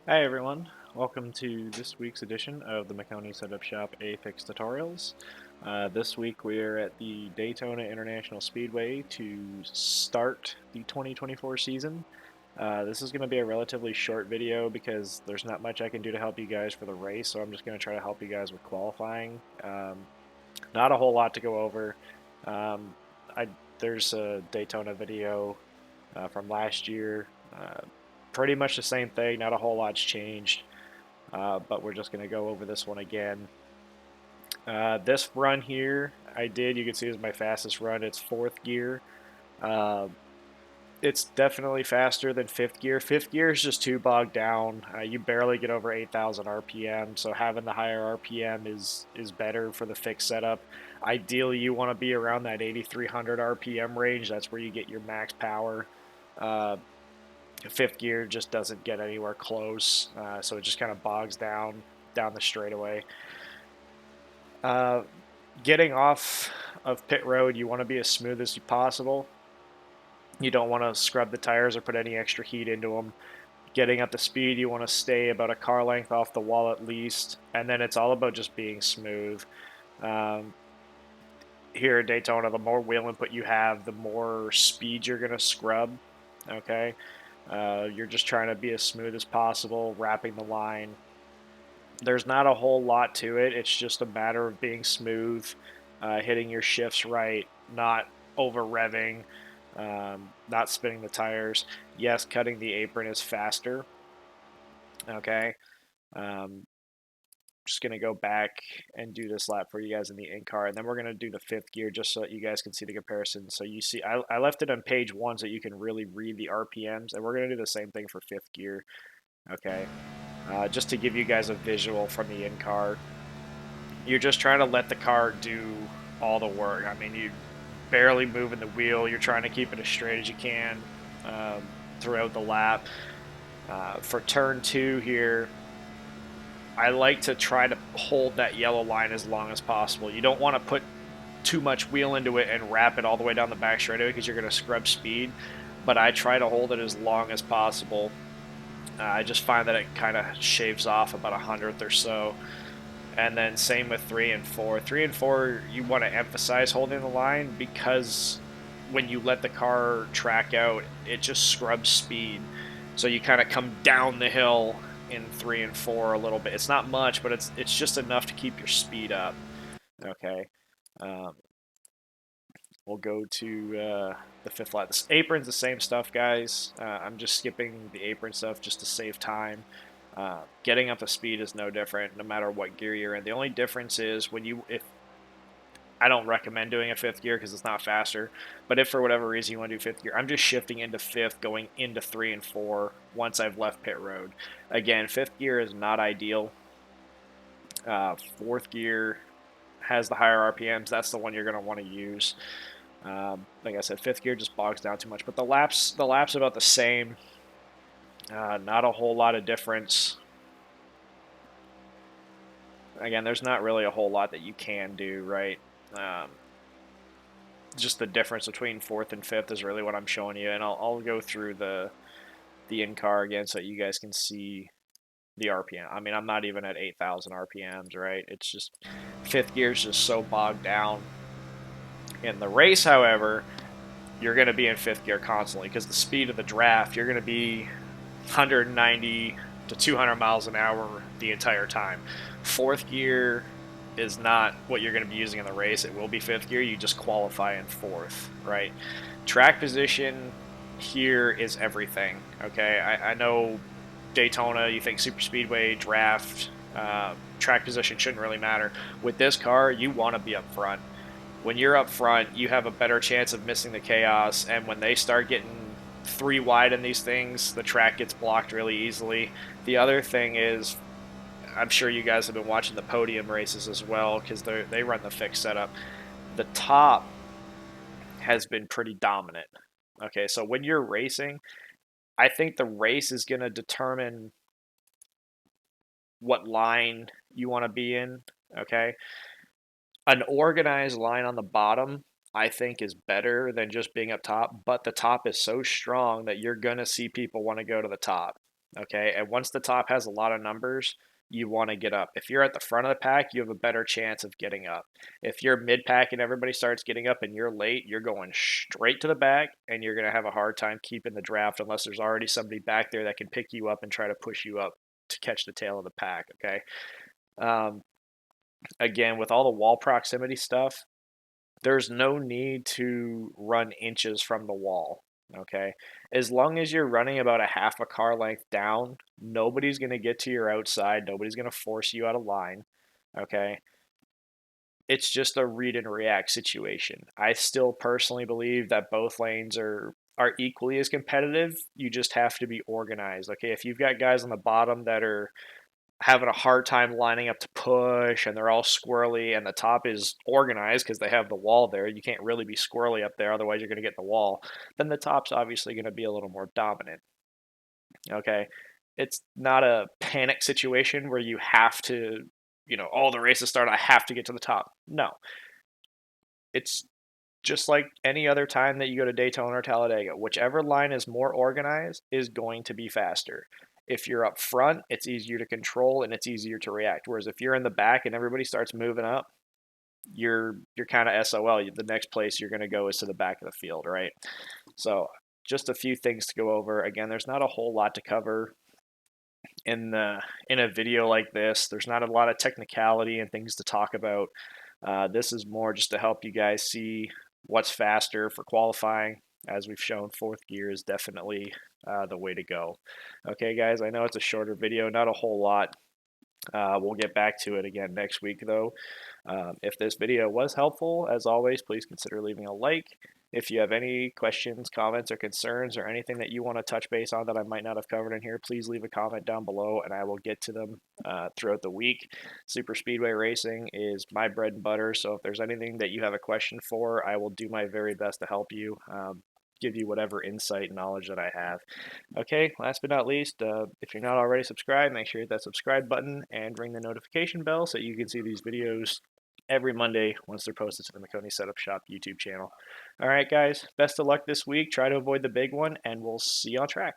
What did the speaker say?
Hi everyone, welcome to this week's edition of the Maconi Setup Shop A-Fix Tutorials. This week we're at the Daytona International Speedway to start the 2024 season. This is going to be a relatively short video because there's not much I can do to help you guys for the race, so I'm just going to try to help you guys with qualifying. Not a whole lot to go over. Um, I, there's a Daytona video from last year. Pretty much the same thing, not a whole lot's changed, but we're just going to go over this one again. This run here, you can see is my fastest run. It's fourth gear. Uh, it's definitely faster than fifth gear. Fifth gear is just too bogged down. You barely get over 8,000 RPM, so having the higher RPM is better for the fixed setup. Ideally, you want to be around that 8,300 RPM range. That's where you get your max power. Uh, Fifth gear just doesn't get anywhere close, so it just kind of bogs down the straightaway. Uh, Getting off of pit road, you want to be as smooth as possible. You don't want to scrub the tires or put any extra heat into them. Getting up to speed, you want to stay about a car length off the wall at least, and then it's all about just being smooth. Um, Here at Daytona, the more wheel input you have, the more speed you're going to scrub. Okay, you're just trying to be as smooth as possible, wrapping the line. There's not a whole lot to it. It's just a matter of being smooth, hitting your shifts right, not over revving, not spinning the tires. Yes, cutting the apron is faster. Okay. Um, just going to go back and do this lap for you guys in the in car, and then we're going to do the fifth gear just so that you guys can see the comparison. So you see, I left it on page one so you can really read the RPMs, and we're going to do the same thing for fifth gear. Okay. Just to give you guys a visual from the in car. You're just trying to let the car do all the work. I mean, you barely moving the wheel. You're trying to keep it as straight as you can um, throughout the lap. For turn two here, I like to try to hold that yellow line as long as possible. You don't want to put too much wheel into it and wrap it all the way down the back straightaway because you're going to scrub speed. But I try to hold it as long as possible. I just find that it kind of shaves off about a hundredth or so. And then same with three and four. Three and four, you want to emphasize holding the line because when you let the car track out, it just scrubs speed. So you kind of come down the hill in three and four a little bit. It's not much, but it's just enough to keep your speed up. Okay. Um, we'll go to the fifth lap. This apron's the same stuff, guys. I'm just skipping the apron stuff just to save time. Getting up to speed is no different, no matter what gear you're in. The only difference is if I don't recommend doing a fifth gear because it's not faster, but if for whatever reason you want to do fifth gear, I'm just shifting into fifth, going into three and four once I've left pit road. Again, fifth gear is not ideal. Fourth gear has the higher RPMs. That's the one you're going to want to use. Like I said, fifth gear just bogs down too much, but the laps about the same. Not a whole lot of difference. Again, there's not really a whole lot that you can do, right? Um, just the difference between fourth and fifth is really what I'm showing you, and I'll go through the in car again so you guys can see the RPM. I mean, I'm not even at 8,000 RPMs, right? It's just fifth gear is just so bogged down. In the race, however, you're going to be in fifth gear constantly because the speed of the draft, you're going to be 190 to 200 miles an hour the entire time. Fourth gear is not what you're going to be using in the race. It will be fifth gear. You just qualify in fourth, right? Track position here is everything. Okay, I know Daytona, you think super speedway, draft, track position shouldn't really matter. With this car, you want to be up front. When you're up front, you have a better chance of missing the chaos, and when they start getting three wide in these things, the track gets blocked really easily. The other thing is, I'm sure you guys have been watching the podium races as well because they run the fixed setup. The top has been pretty dominant. Okay, so when you're racing, I think the race is going to determine what line you want to be in. Okay, an organized line on the bottom I think is better than just being up top, but the top is so strong that you're going to see people want to go to the top. Okay, and once the top has a lot of numbers, you want to get up. If you're at the front of the pack, you have a better chance of getting up. If you're mid pack and everybody starts getting up and you're late, you're going straight to the back and you're going to have a hard time keeping the draft unless there's already somebody back there that can pick you up and try to push you up to catch the tail of the pack. Okay. Um, Again, with all the wall proximity stuff, there's no need to run inches from the wall. Okay. As long as you're running about a half a car length down, nobody's going to get to your outside. Nobody's going to force you out of line. Okay. It's just a read and react situation. I still personally believe that both lanes are equally as competitive. You just have to be organized. Okay. If you've got guys on the bottom that are having a hard time lining up to push and they're all squirrely and the top is organized because they have the wall there, you can't really be squirrely up there, otherwise you're going to get in the wall, then the top's obviously going to be a little more dominant. Okay, it's not a panic situation where you have to, all the races start, I have to get to the top. No, it's just like any other time that you go to Daytona or Talladega. Whichever line is more organized is going to be faster. If you're up front, it's easier to control and it's easier to react. Whereas if you're in the back and everybody starts moving up, you're kind of SOL. The next place you're going to go is to the back of the field, right? So just a few things to go over. Again, there's not a whole lot to cover in a video like this. There's not a lot of technicality and things to talk about. This is more just to help you guys see what's faster for qualifying. As we've shown, fourth gear is definitely the way to go. Okay, guys, I know it's a shorter video, not a whole lot. We'll get back to it again next week, though. If this video was helpful, as always, please consider leaving a like. If you have any questions, comments, or concerns, or anything that you want to touch base on that I might not have covered in here, please leave a comment down below and I will get to them throughout the week. Super Speedway Racing is my bread and butter, so if there's anything that you have a question for, I will do my very best to help you. Give you whatever insight and knowledge that I have. Okay, last but not least, if you're not already subscribed, make sure you hit that subscribe button and ring the notification bell so you can see these videos every Monday once they're posted to the Maconi Setup Shop YouTube channel. All right, guys, best of luck this week. Try to avoid the big one, and we'll see you on track.